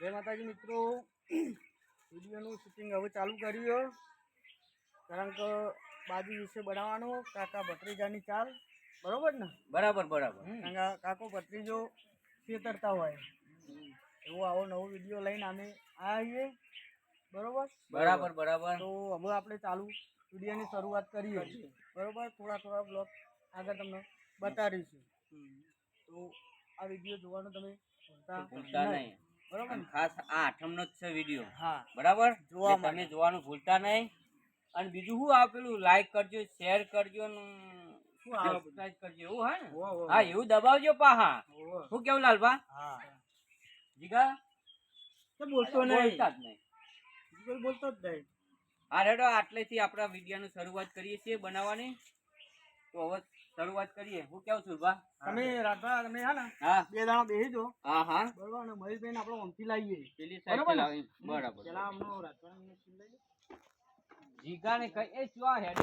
જય માતાજી મિત્રો, વિડીયોનું શૂટિંગ હવે ચાલુ કર્યું કારણ કે બાજુ વિશે બનાવવાનો કાકા ભત્રીજાની ચાલ બરોબર ને? બરાબર બરાબર. કાકો ભત્રીજો છેતરતા હોય એવો આવો નવો વિડીયો લઈને અમે આવીએ બરોબર બરાબર બરાબર. તો હવે આપણે ચાલુ વિડીયોની શરૂઆત કરીએ બરોબર. થોડા થોડા બ્લોગ આગળ તમને બતાવીશું તો આ વિડીયો જોવાનું તમે ભૂલતા નહીં. બરોબર ને? ખાસ આ આઠમનો જ છે વિડીયો. હા બરાબર. જોવા તમે જોવાનું ભૂલતા નહીં. અને બીજું શું આપેલું લાઈક કરજો, શેર કરજો ને સબસ્ક્રાઇબ કરજો એવું હોય ને? હા એવું દબાવજો પાહા. શું કેવું લાલભા? હા જીગા તો બોલતો બોલતા જ નહીં. કોઈ બોલતો જ નહીં. હા રેડો, આટલેથી આપણા વિડીયોની શરૂઆત કરીએ છીએ બનાવવાની. તો હવે શરૂઆત કરીએ. હું કેવું છું બા? તમે રાધા તમે હા ને હા 2 દાણા બેસી જો હા હા. બરોબર. અને મહેશભાઈ આપણે ઓમથી લાવીએ પેલી સાઈડ બરાબર ને? લાવી. બરાબર. પેલા આમનો રાધા લઈએ. જીગા ને કઈ એ ચો હેડે